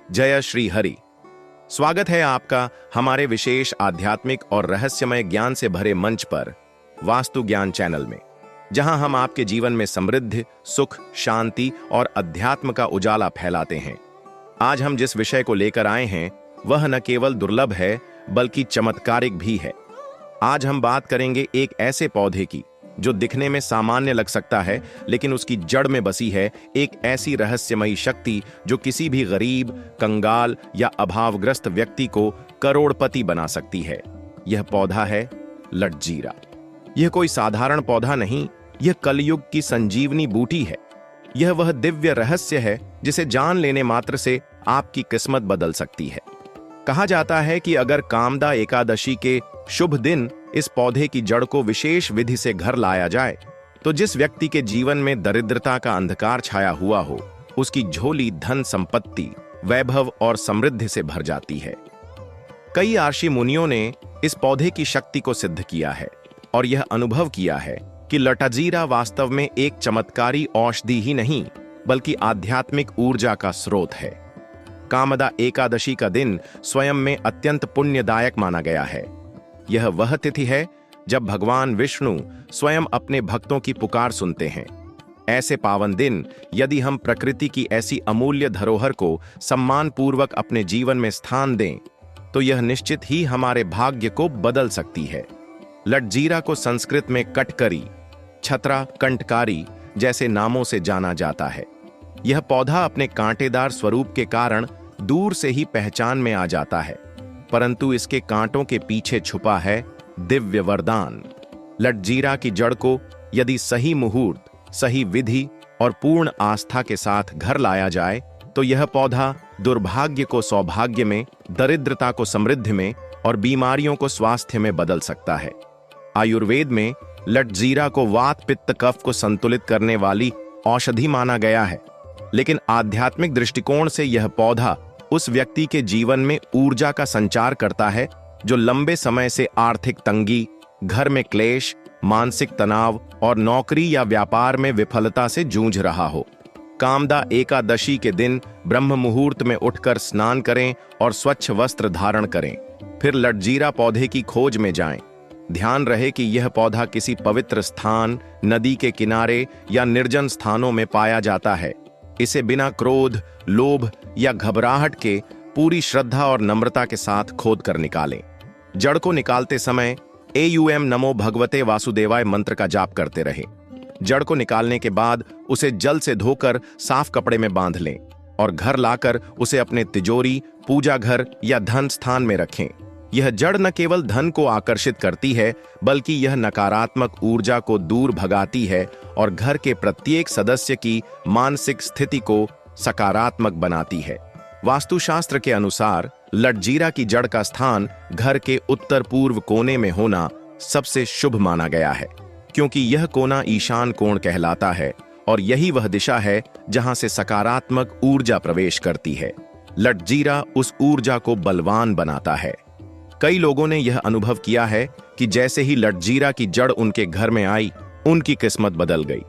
जय श्री हरि। स्वागत है आपका हमारे विशेष आध्यात्मिक और रहस्यमय ज्ञान से भरे मंच पर वास्तु ज्ञान चैनल में, जहां हम आपके जीवन में समृद्धि, सुख, शांति और अध्यात्म का उजाला फैलाते हैं। आज हम जिस विषय को लेकर आए हैं वह न केवल दुर्लभ है बल्कि चमत्कारिक भी है। आज हम बात करेंगे एक ऐसे पौधे की जो दिखने में सामान्य लग सकता है, लेकिन उसकी जड़ में बसी है एक ऐसी रहस्यमयी शक्ति जो किसी भी गरीब, कंगाल या अभावग्रस्त व्यक्ति को करोड़पति बना सकती है। यह पौधा है लटजीरा। यह कोई साधारण पौधा नहीं, यह कलयुग की संजीवनी बूटी है। यह वह दिव्य रहस्य है जिसे जान लेने मात्र से आपकी किस्मत बदल सकती है। कहा जाता है कि अगर कामदा एकादशी के शुभ दिन इस पौधे की जड़ को विशेष विधि से घर लाया जाए तो जिस व्यक्ति के जीवन में दरिद्रता का अंधकार छाया हुआ हो, उसकी झोली धन संपत्ति, वैभव और समृद्धि से भर जाती है। कई ऋषि मुनियों ने इस पौधे की शक्ति को सिद्ध किया है और यह अनुभव किया है कि लटजीरा वास्तव में एक चमत्कारी औषधि ही नहीं बल्कि आध्यात्मिक ऊर्जा का स्रोत है। कामदा एकादशी का दिन स्वयं में अत्यंत पुण्यदायक माना गया है। यह वह तिथि है जब भगवान विष्णु स्वयं अपने भक्तों की पुकार सुनते हैं। ऐसे पावन दिन यदि हम प्रकृति की ऐसी अमूल्य धरोहर को सम्मानपूर्वक अपने जीवन में स्थान दें तो यह निश्चित ही हमारे भाग्य को बदल सकती है। लटजीरा को संस्कृत में कटकरी, छत्रा, कंटकारी जैसे नामों से जाना जाता है। यह पौधा अपने कांटेदार स्वरूप के कारण दूर से ही पहचान में आ जाता है, परंतु इसके कांटों के पीछे छुपा है दिव्य वरदान। लटजीरा की जड़ को यदि सही मुहूर्त, सही विधि और पूर्ण आस्था के साथ घर लाया जाए तो यह पौधा दुर्भाग्य को सौभाग्य में, दरिद्रता को समृद्धि में और बीमारियों को स्वास्थ्य में बदल सकता है। आयुर्वेद में लटजीरा को वात, पित्त, कफ को संतुलित करने वाली औषधि माना गया है, लेकिन आध्यात्मिक दृष्टिकोण से यह पौधा उस व्यक्ति के जीवन में ऊर्जा का संचार करता है जो लंबे समय से आर्थिक तंगी, घर में क्लेश, मानसिक तनाव और नौकरी या व्यापार में विफलता से जूझ रहा हो। कामदा एकादशी के दिन ब्रह्म मुहूर्त में उठकर स्नान करें और स्वच्छ वस्त्र धारण करें। फिर लटजीरा पौधे की खोज में जाएं। ध्यान रहे कि यह पौधा किसी पवित्र स्थान, नदी के किनारे या निर्जन स्थानों में पाया जाता है। इसे बिना क्रोध, लोभ या घबराहट के पूरी श्रद्धा और नम्रता के साथ खोद कर निकालें। जड़ को निकालते समय एयूएम नमो भगवते वासुदेवाय मंत्र का जाप करते रहें। जड़ को निकालने के बाद उसे जल से धोकर साफ कपड़े में बांध लें और घर लाकर उसे अपने तिजोरी, पूजा घर या धन स्थान में रखें। यह जड़ न केवल धन को आकर्षित करती है बल्कि यह नकारात्मक ऊर्जा को दूर भगाती है और घर के प्रत्येक सदस्य की मानसिक स्थिति को सकारात्मक बनाती है। वास्तुशास्त्र के अनुसार लटजीरा की जड़ का स्थान घर के उत्तर पूर्व कोने में होना सबसे शुभ माना गया है, क्योंकि यह कोना ईशान कोण कहलाता है और यही वह दिशा है जहां से सकारात्मक ऊर्जा प्रवेश करती है। लटजीरा उस ऊर्जा को बलवान बनाता है। कई लोगों ने यह अनुभव किया है कि जैसे ही लटजीरा की जड़ उनके घर में आई, उनकी किस्मत बदल गई।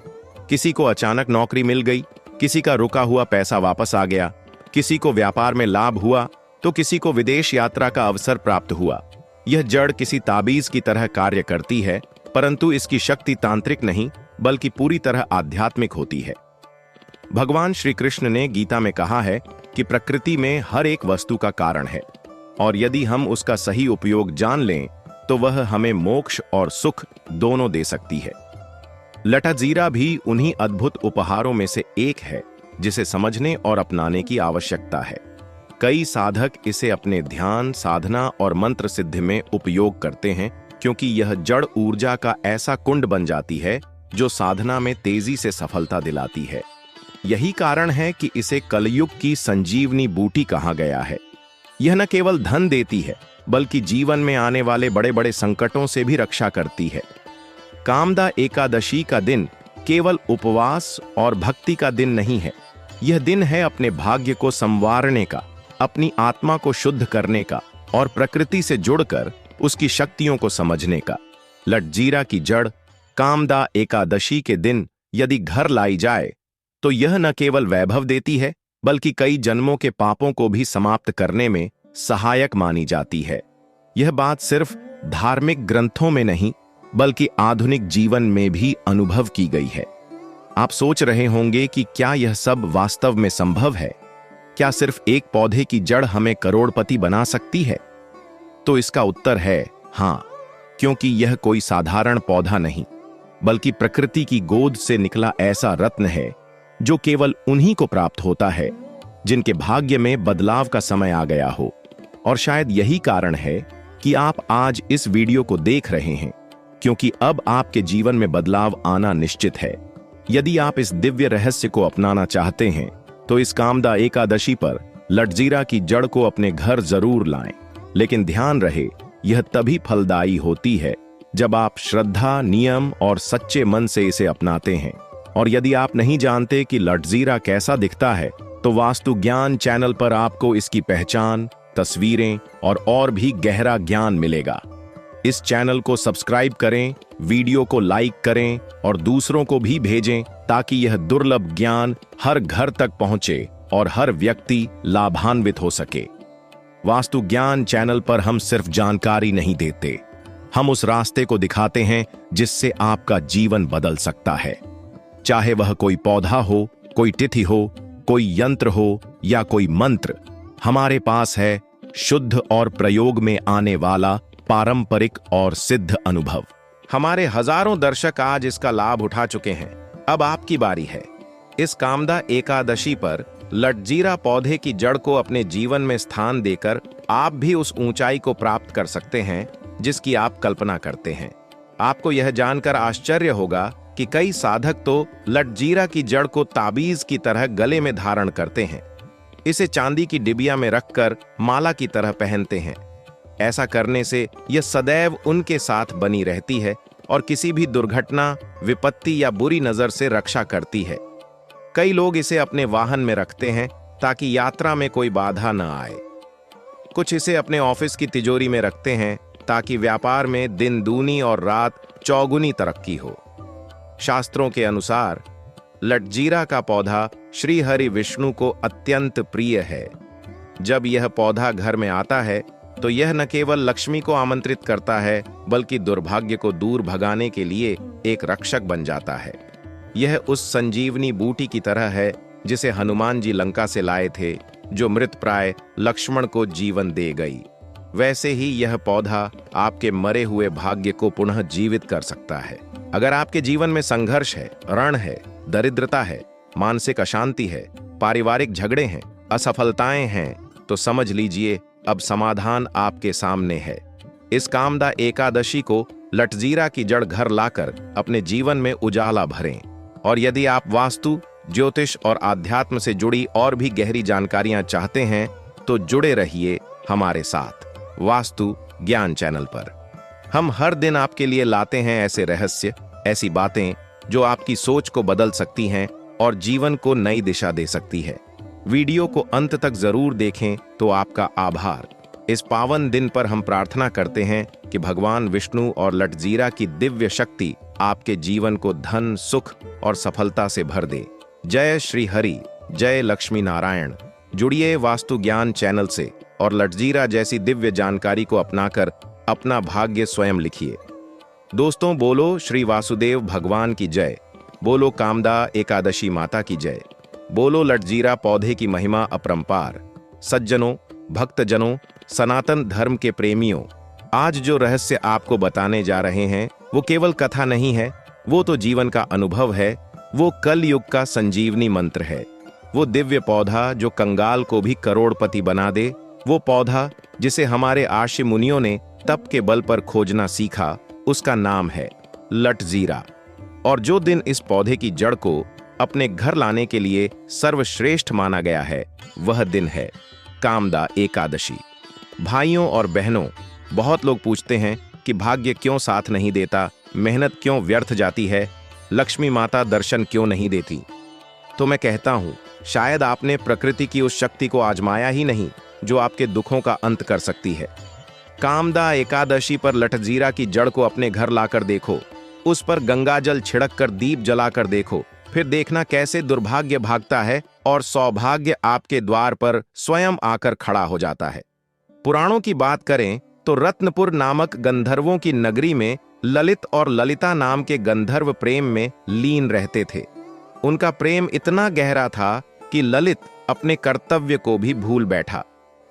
किसी को अचानक नौकरी मिल गई, किसी का रुका हुआ पैसा वापस आ गया, किसी को व्यापार में लाभ हुआ तो किसी को विदेश यात्रा का अवसर प्राप्त हुआ। यह जड़ किसी ताबीज की तरह कार्य करती है, परंतु इसकी शक्ति तांत्रिक नहीं बल्कि पूरी तरह आध्यात्मिक होती है। भगवान श्री कृष्ण ने गीता में कहा है कि प्रकृति में हर एक वस्तु का कारण है और यदि हम उसका सही उपयोग जान लें तो वह हमें मोक्ष और सुख दोनों दे सकती है। लटजीरा भी उन्हीं अद्भुत उपहारों में से एक है जिसे समझने और अपनाने की आवश्यकता है। कई साधक इसे अपने ध्यान, साधना और मंत्र सिद्धि में उपयोग करते हैं, क्योंकि यह जड़ ऊर्जा का ऐसा कुंड बन जाती है जो साधना में तेजी से सफलता दिलाती है। यही कारण है कि इसे कलयुग की संजीवनी बूटी कहा गया है। यह न केवल धन देती है बल्कि जीवन में आने वाले बड़े बड़े संकटों से भी रक्षा करती है। कामदा एकादशी का दिन केवल उपवास और भक्ति का दिन नहीं है, यह दिन है अपने भाग्य को संवारने का, अपनी आत्मा को शुद्ध करने का और प्रकृति से जुड़कर उसकी शक्तियों को समझने का। लटजीरा की जड़ कामदा एकादशी के दिन यदि घर लाई जाए तो यह न केवल वैभव देती है बल्कि कई जन्मों के पापों को भी समाप्त करने में सहायक मानी जाती है। यह बात सिर्फ धार्मिक ग्रंथों में नहीं, बल्कि आधुनिक जीवन में भी अनुभव की गई है। आप सोच रहे होंगे कि क्या यह सब वास्तव में संभव है? क्या सिर्फ एक पौधे की जड़ हमें करोड़पति बना सकती है? तो इसका उत्तर है हां, क्योंकि यह कोई साधारण पौधा नहीं, बल्कि प्रकृति की गोद से निकला ऐसा रत्न है जो केवल उन्हीं को प्राप्त होता है जिनके भाग्य में बदलाव का समय आ गया हो। और शायद यही कारण है कि आप आज इस वीडियो को देख रहे हैं, क्योंकि अब आपके जीवन में बदलाव आना निश्चित है। यदि आप इस दिव्य रहस्य को अपनाना चाहते हैं तो इस कामदा एकादशी पर लटजीरा की जड़ को अपने घर जरूर लाएं। लेकिन ध्यान रहे, यह तभी फलदायी होती है जब आप श्रद्धा, नियम और सच्चे मन से इसे अपनाते हैं। और यदि आप नहीं जानते कि लटजीरा कैसा दिखता है, तो वास्तु ज्ञान चैनल पर आपको इसकी पहचान, तस्वीरें और भी गहरा ज्ञान मिलेगा। इस चैनल को सब्सक्राइब करें, वीडियो को लाइक करें और दूसरों को भी भेजें, ताकि यह दुर्लभ ज्ञान हर घर तक पहुंचे और हर व्यक्ति लाभान्वित हो सके। वास्तु ज्ञान चैनल पर हम सिर्फ जानकारी नहीं देते, हम उस रास्ते को दिखाते हैं जिससे आपका जीवन बदल सकता है। चाहे वह कोई पौधा हो, कोई तिथि हो, कोई यंत्र हो या कोई मंत्र, हमारे पास है शुद्ध और प्रयोग में आने वाला पारंपरिक और सिद्ध अनुभव। हमारे हजारों दर्शक आज इसका लाभ उठा चुके हैं। अब आपकी बारी है। इस कामदा एकादशी पर लटजीरा पौधे की जड़ को अपने जीवन में स्थान देकर आप भी उस ऊंचाई को प्राप्त कर सकते हैं जिसकी आप कल्पना करते हैं। आपको यह जानकर आश्चर्य होगा कि कई साधक तो लटजीरा की जड़ को ताबीज की तरह गले में धारण करते हैं। इसे चांदी की डिबिया में रखकर माला की तरह पहनते हैं। ऐसा करने से यह सदैव उनके साथ बनी रहती है और किसी भी दुर्घटना, विपत्ति या बुरी नजर से रक्षा करती है। कई लोग इसे अपने वाहन में रखते हैं ताकि यात्रा में कोई बाधा न आए। कुछ इसे अपने ऑफिस की तिजोरी में रखते हैं ताकि व्यापार में दिन दूनी और रात चौगुनी तरक्की हो। शास्त्रों के अनुसार लटजीरा का पौधा श्री हरि विष्णु को अत्यंत प्रिय है। जब यह पौधा घर में आता है तो यह न केवल लक्ष्मी को आमंत्रित करता है, बल्कि दुर्भाग्य को दूर भगाने के लिए एक रक्षक बन जाता है। यह उस संजीवनी बूटी की तरह है जिसे हनुमान जी लंका से लाए थे, जो मृतप्राय लक्ष्मण को जीवन दे गई। वैसे ही यह पौधा आपके मरे हुए भाग्य को पुनः जीवित कर सकता है। अगर आपके जीवन में संघर्ष है, ऋण है, दरिद्रता है, मानसिक अशांति है, पारिवारिक झगड़े हैं, असफलताएं हैं, तो समझ लीजिए अब समाधान आपके सामने है। इस कामदा एकादशी को लटजीरा की जड़ घर लाकर अपने जीवन में उजाला भरें। और यदि आप वास्तु, ज्योतिष और आध्यात्म से जुड़ी और भी गहरी जानकारियां चाहते हैं तो जुड़े रहिए हमारे साथ वास्तु ज्ञान चैनल पर। हम हर दिन आपके लिए लाते हैं ऐसे रहस्य, ऐसी बातें जो आपकी सोच को बदल सकती हैं और जीवन को नई दिशा दे सकती है। वीडियो को अंत तक जरूर देखें। तो आपका आभार। इस पावन दिन पर हम प्रार्थना करते हैं कि भगवान विष्णु और लटजीरा की दिव्य शक्ति आपके जीवन को धन, सुख और सफलता से भर दे। जय श्री हरि, जय लक्ष्मी नारायण। जुड़िए वास्तु ज्ञान चैनल से और लटजीरा जैसी दिव्य जानकारी को अपनाकर अपना भाग्य स्वयं लिखिए। दोस्तों, बोलो श्री वासुदेव भगवान की जय, बोलो कामदा एकादशी माता की जय, बोलो लटजीरा पौधे की महिमा अपरंपार। सज्जनों, भक्तजनों, सनातन धर्म के प्रेमियों, आज जो रहस्य आपको बताने जा रहे हैं वो केवल कथा नहीं है, वो तो जीवन का अनुभव है। वो कल युग का संजीवनी मंत्र है। वो दिव्य पौधा जो कंगाल को भी करोड़पति बना दे। वो पौधा जिसे हमारे आर्षि मुनियों ने तप के बल पर खोजना सीखा, उसका नाम है लटजीरा। और जो दिन इस पौधे की जड़ को अपने घर लाने के लिए सर्वश्रेष्ठ माना गया है, वह दिन है कामदा एकादशी। भाइयों और बहनों, बहुत लोग पूछते हैं कि भाग्य क्यों साथ नहीं देता, मेहनत क्यों व्यर्थ जाती है, लक्ष्मी माता दर्शन क्यों नहीं देती। तो मैं कहता हूं, शायद आपने प्रकृति की उस शक्ति को आजमाया ही नहीं जो आपके दुखों का अंत कर सकती है। कामदा एकादशी पर लटजीरा की जड़ को अपने घर लाकर देखो, उस पर गंगा जल छिड़क कर दीप जलाकर देखो, फिर देखना कैसे दुर्भाग्य भागता है और सौभाग्य आपके द्वार पर स्वयं आकर खड़ा हो जाता है। पुराणों की बात करें तो रत्नपुर नामक गंधर्वों की नगरी में ललित और ललिता नाम के गंधर्व प्रेम में लीन रहते थे। उनका प्रेम इतना गहरा था कि ललित अपने कर्तव्य को भी भूल बैठा।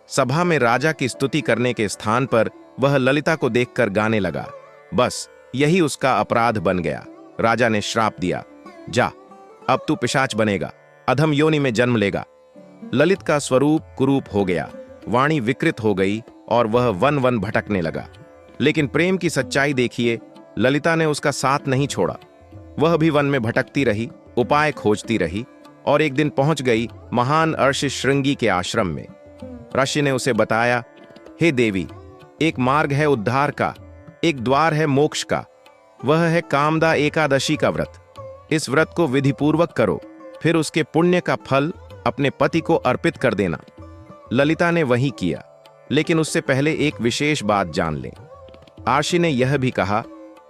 सभा में राजा की स्तुति करने के स्थान पर वह ललिता को देखकर गाने लगा। बस यही उसका अपराध बन गया। राजा ने श्राप दिया, जा, अब तू पिशाच बनेगा, अधम योनि में जन्म लेगा। ललित का स्वरूप कुरूप हो गया, वाणी विकृत हो गई और वह वन वन भटकने लगा। लेकिन प्रेम की सच्चाई देखिए, ललिता ने उसका साथ नहीं छोड़ा। वह भी वन में भटकती रही, उपाय खोजती रही और एक दिन पहुंच गई महान ऋषि श्रृंगी के आश्रम में। ऋषि ने उसे बताया, हे देवी, एक मार्ग है उद्धार का, एक द्वार है मोक्ष का, वह है कामदा एकादशी का व्रत। इस व्रत को विधिपूर्वक करो, फिर उसके पुण्य का फल अपने पति को अर्पित कर देना। ललिता ने वही किया, लेकिन उससे पहले एक विशेष बात जान लें। ऋषि ने यह भी कहा,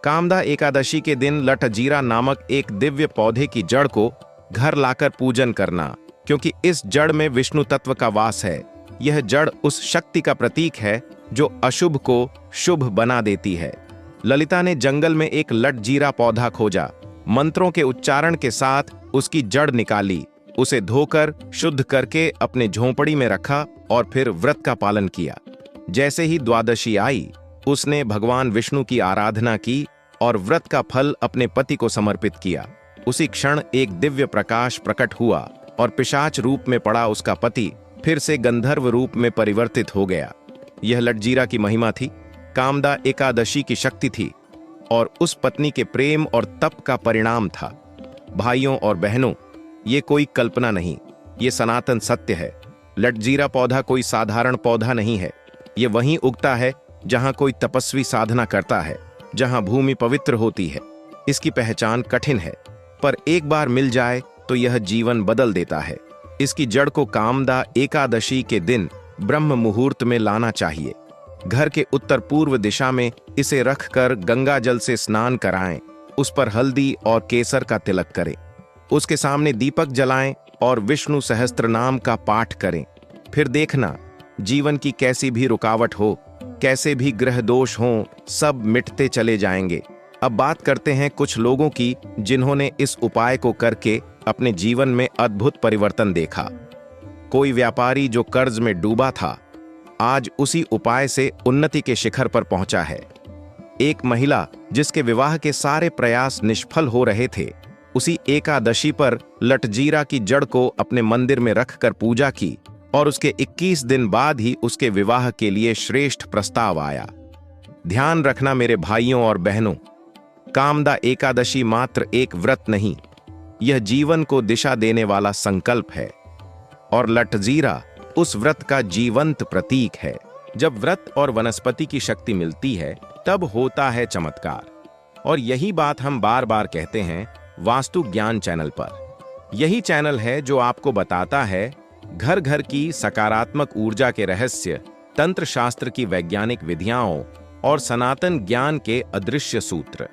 कामदा एकादशी के दिन लटजीरा नामक एक दिव्य पौधे की जड़ को घर लाकर पूजन करना, क्योंकि इस जड़ में विष्णु तत्व का वास है। यह जड़ उस शक्ति का प्रतीक है जो अशुभ को शुभ बना देती है। ललिता ने जंगल में एक लटजीरा पौधा खोजा, मंत्रों के उच्चारण के साथ उसकी जड़ निकाली, उसे धोकर शुद्ध करके अपने झोंपड़ी में रखा और फिर व्रत का पालन किया। जैसे ही द्वादशी आई, उसने भगवान विष्णु की आराधना की और व्रत का फल अपने पति को समर्पित किया। उसी क्षण एक दिव्य प्रकाश प्रकट हुआ और पिशाच रूप में पड़ा उसका पति फिर से गंधर्व रूप में परिवर्तित हो गया। यह लटजीरा की महिमा थी, कामदा एकादशी की शक्ति थी और उस पत्नी के प्रेम और तप का परिणाम था। भाइयों और बहनों, ये कोई कल्पना नहीं, ये सनातन सत्य है। लटजीरा पौधा कोई साधारण पौधा नहीं है। ये वहीं उगता है जहां कोई तपस्वी साधना करता है, जहां भूमि पवित्र होती है। इसकी पहचान कठिन है, पर एक बार मिल जाए तो यह जीवन बदल देता है। इसकी जड़ को कामदा एकादशी के दिन ब्रह्म मुहूर्त में लाना चाहिए। घर के उत्तर पूर्व दिशा में इसे रखकर गंगा जल से स्नान कराएं, उस पर हल्दी और केसर का तिलक करें, उसके सामने दीपक जलाएं और विष्णु सहस्त्र नाम का पाठ करें। फिर देखना, जीवन की कैसी भी रुकावट हो, कैसे भी ग्रह दोष हों, सब मिटते चले जाएंगे। अब बात करते हैं कुछ लोगों की जिन्होंने इस उपाय को करके अपने जीवन में अद्भुत परिवर्तन देखा। कोई व्यापारी जो कर्ज में डूबा था, आज उसी उपाय से उन्नति के शिखर पर पहुंचा है। एक महिला जिसके विवाह के सारे प्रयास निष्फल हो रहे थे, उसी एकादशी पर लटजीरा की जड़ को अपने मंदिर में रखकर पूजा की और उसके 21 दिन बाद ही उसके विवाह के लिए श्रेष्ठ प्रस्ताव आया। ध्यान रखना मेरे भाइयों और बहनों, कामदा एकादशी मात्र एक व्रत नहीं, यह जीवन को दिशा देने वाला संकल्प है और लटजीरा उस व्रत का जीवंत प्रतीक है। जब व्रत और वनस्पति की शक्ति मिलती है, तब होता है चमत्कार। और यही बात हम बार बार कहते हैं वास्तु ज्ञान चैनल पर। यही चैनल है जो आपको बताता है घर घर की सकारात्मक ऊर्जा के रहस्य, तंत्र शास्त्र की वैज्ञानिक विधियाओं और सनातन ज्ञान के अदृश्य सूत्र।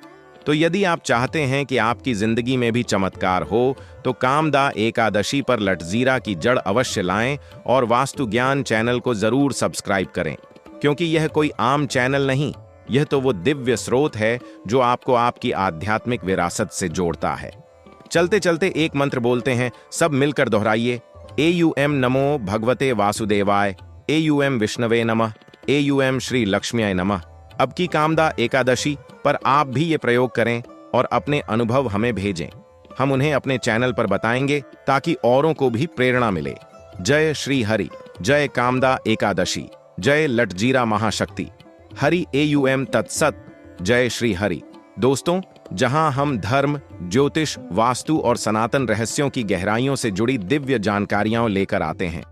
तो यदि आप चाहते हैं कि आपकी जिंदगी में भी चमत्कार हो, तो कामदा एकादशी पर लटजीरा की जड़ अवश्य लाएं और वास्तु ज्ञान चैनल को जरूर सब्सक्राइब करें, क्योंकि यह कोई आम चैनल नहीं, यह तो वो दिव्य स्रोत है जो आपको आपकी आध्यात्मिक विरासत से जोड़ता है। चलते चलते एक मंत्र बोलते हैं, सब मिलकर दोहराइए। एयूएम नमो भगवते वासुदेवाय, एयूएम विष्णवे नमः, एयूएम श्री लक्ष्म्याय नमः। अब की कामदा एकादशी पर आप भी ये प्रयोग करें और अपने अनुभव हमें भेजें। हम उन्हें अपने चैनल पर बताएंगे ताकि औरों को भी प्रेरणा मिले। जय श्री हरि, जय कामदा एकादशी, जय लटजीरा महाशक्ति। हरि एयूएम तत्सत, जय श्री हरि। दोस्तों, जहां हम धर्म, ज्योतिष, वास्तु और सनातन रहस्यों की गहराइयों से जुड़ी दिव्य जानकारियां लेकर आते हैं,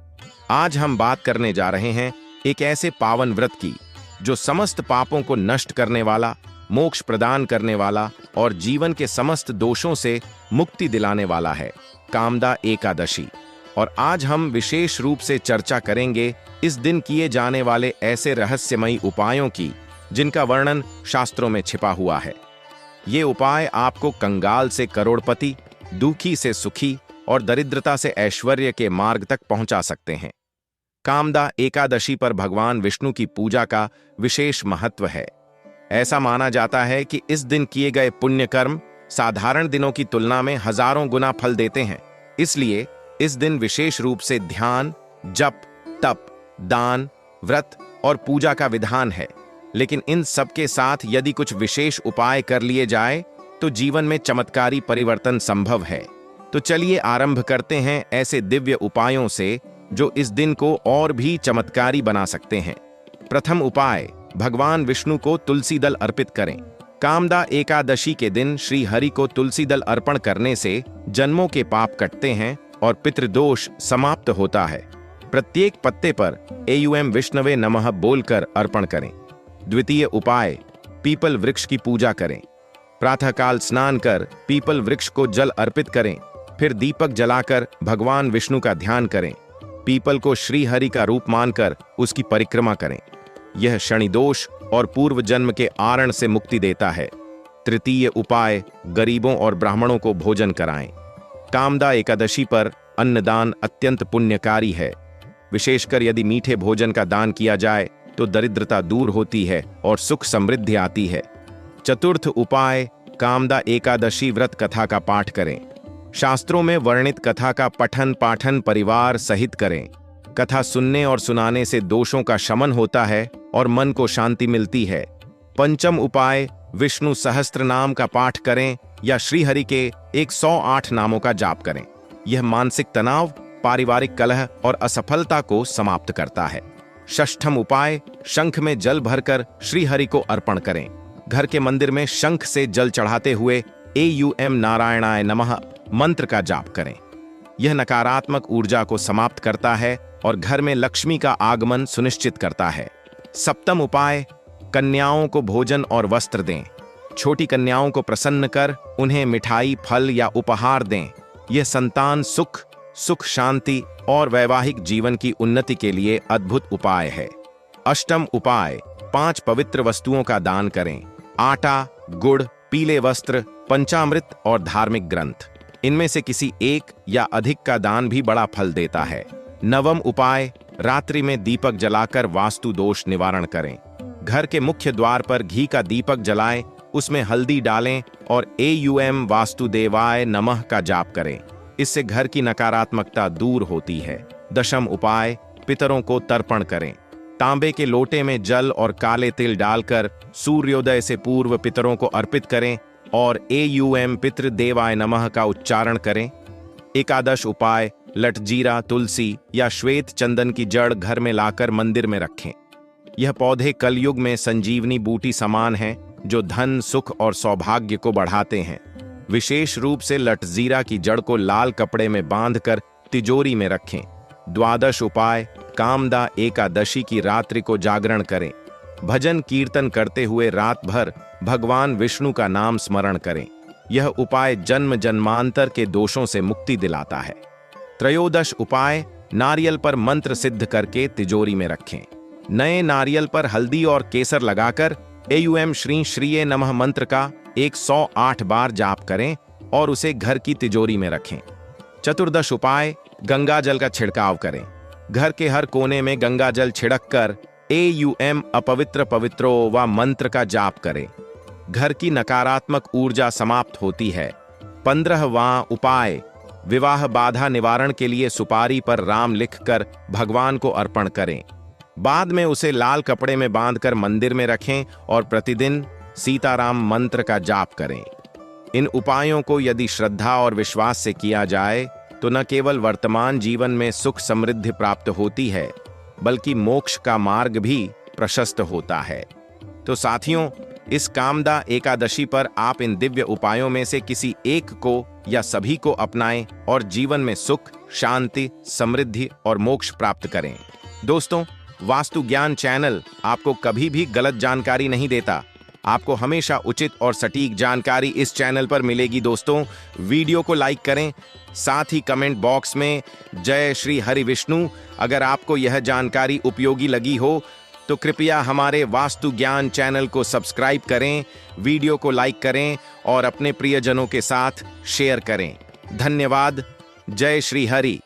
आज हम बात करने जा रहे हैं एक ऐसे पावन व्रत की जो समस्त पापों को नष्ट करने वाला, मोक्ष प्रदान करने वाला और जीवन के समस्त दोषों से मुक्ति दिलाने वाला है, कामदा एकादशी। और आज हम विशेष रूप से चर्चा करेंगे इस दिन किए जाने वाले ऐसे रहस्यमयी उपायों की जिनका वर्णन शास्त्रों में छिपा हुआ है। ये उपाय आपको कंगाल से करोड़पति, दुखी से सुखी और दरिद्रता से ऐश्वर्य के मार्ग तक पहुंचा सकते हैं। कामदा एकादशी पर भगवान विष्णु की पूजा का विशेष महत्व है। ऐसा माना जाता है कि इस दिन किए गए पुण्य कर्म साधारण दिनों की तुलना में हजारों गुना फल देते हैं। इसलिए इस दिन विशेष रूप से ध्यान, जप, तप, दान, व्रत और पूजा का विधान है। लेकिन इन सब के साथ यदि कुछ विशेष उपाय कर लिए जाए तो जीवन में चमत्कारी परिवर्तन संभव है। तो चलिए आरंभ करते हैं ऐसे दिव्य उपायों से जो इस दिन को और भी चमत्कारी बना सकते हैं। प्रथम उपाय, भगवान विष्णु को तुलसी दल अर्पित करें। कामदा एकादशी के दिन श्री हरि को तुलसी दल अर्पण करने से जन्मों के पाप कटते हैं और पितृदोष समाप्त होता है। प्रत्येक पत्ते पर एयुएम विष्णवे नमः बोलकर अर्पण करें। द्वितीय उपाय, पीपल वृक्ष की पूजा करें। प्रातःकाल स्नान कर पीपल वृक्ष को जल अर्पित करें, फिर दीपक जलाकर भगवान विष्णु का ध्यान करें। पीपल को श्री हरि का रूप मानकर उसकी परिक्रमा करें। यह शनि दोष और पूर्व जन्म के आरण से मुक्ति देता है। तृतीय उपाय, गरीबों और ब्राह्मणों को भोजन कराएं। कामदा एकादशी पर अन्नदान अत्यंत पुण्यकारी है। विशेषकर यदि मीठे भोजन का दान किया जाए तो दरिद्रता दूर होती है और सुख समृद्धि आती है। चतुर्थ उपाय, कामदा एकादशी व्रत कथा का पाठ करें। शास्त्रों में वर्णित कथा का पठन पाठन परिवार सहित करें। कथा सुनने और सुनाने से दोषों का शमन होता है और मन को शांति मिलती है। पंचम उपाय, विष्णु सहस्त्र नाम का पाठ करें या श्रीहरि के 108 नामों का जाप करें। यह मानसिक तनाव, पारिवारिक कलह और असफलता को समाप्त करता है। षष्ठम उपाय, शंख में जल भरकर श्रीहरि को अर्पण करें। घर के मंदिर में शंख से जल चढ़ाते हुए एयुएम नारायणाय नमः मंत्र का जाप करें। यह नकारात्मक ऊर्जा को समाप्त करता है और घर में लक्ष्मी का आगमन सुनिश्चित करता है। सप्तम उपाय, कन्याओं को भोजन और वस्त्र दें। छोटी कन्याओं को प्रसन्न कर उन्हें मिठाई, फल या उपहार दें। यह संतान सुख शांति और वैवाहिक जीवन की उन्नति के लिए अद्भुत उपाय है। अष्टम उपाय, 5 पवित्र वस्तुओं का दान करें। आटा, गुड़, पीले वस्त्र, पंचामृत और धार्मिक ग्रंथ। इनमें से किसी एक या अधिक का दान भी बड़ा फल देता है। नवम उपाय, रात्रि में दीपक जलाकर वास्तु दोष निवारण करें। घर के मुख्य द्वार पर घी का दीपक जलाएं, उसमें हल्दी डालें और एयुएम वास्तुदेवाय नमः का जाप करें। इससे घर की नकारात्मकता दूर होती है। दशम उपाय, पितरों को तर्पण करें। तांबे के लोटे में जल और काले तिल डालकर सूर्योदय से पूर्व पितरों को अर्पित करें और एयुएम पितृदेवाय नमः का उच्चारण करें। एकादश उपाय, लटजीरा, तुलसी या श्वेत चंदन की जड़ घर में लाकर मंदिर में रखें। यह पौधे कलयुग में संजीवनी बूटी समान हैं जो धन, सुख और सौभाग्य को बढ़ाते हैं। विशेष रूप से लटजीरा की जड़ को लाल कपड़े में बांधकर तिजोरी में रखें। द्वादश उपाय, कामदा एकादशी की रात्रि को जागरण करें। भजन कीर्तन करते हुए रात भर भगवान विष्णु का नाम स्मरण करें। यह उपाय जन्म जन्मांतर के दोषों से मुक्ति दिलाता है। त्रयोदश उपाय, नारियल पर मंत्र सिद्ध करके तिजोरी में रखें। नए नारियल पर हल्दी और केसर लगाकर एयुएम श्री श्रीये नमः मंत्र का 108 बार जाप करें और उसे घर की तिजोरी में रखें। चतुर्दश उपाय, गंगा जल का छिड़काव करें। घर के हर कोने में गंगा जल छिड़क कर एयुएम अपवित्र पवित्रो व मंत्र का जाप करें। घर की नकारात्मक ऊर्जा समाप्त होती है। 15वां उपाय, विवाह बाधा निवारण के लिए सुपारी पर राम लिखकर भगवान को अर्पण करें। बाद में उसे लाल कपड़े में बांधकर मंदिर में रखें और प्रतिदिन सीताराम मंत्र का जाप करें। इन उपायों को यदि श्रद्धा और विश्वास से किया जाए तो न केवल वर्तमान जीवन में सुख समृद्धि प्राप्त होती है बल्कि मोक्ष का मार्ग भी प्रशस्त होता है। तो साथियों, इस कामदा एकादशी पर आप इन दिव्य उपायों में से किसी एक को या सभी को अपनाएं और जीवन में सुख, शांति, समृद्धि और मोक्ष प्राप्त करें। दोस्तों, वास्तु ज्ञान चैनल आपको कभी भी गलत जानकारी नहीं देता। आपको हमेशा उचित और सटीक जानकारी इस चैनल पर मिलेगी। दोस्तों, वीडियो को लाइक करें, साथ ही कमेंट बॉक्स में जय श्री हरि विष्णु अगर आपको यह जानकारी उपयोगी लगी हो तो कृपया हमारे वास्तु ज्ञान चैनल को सब्सक्राइब करें, वीडियो को लाइक करें और अपने प्रियजनों के साथ शेयर करें। धन्यवाद। जय श्री हरि।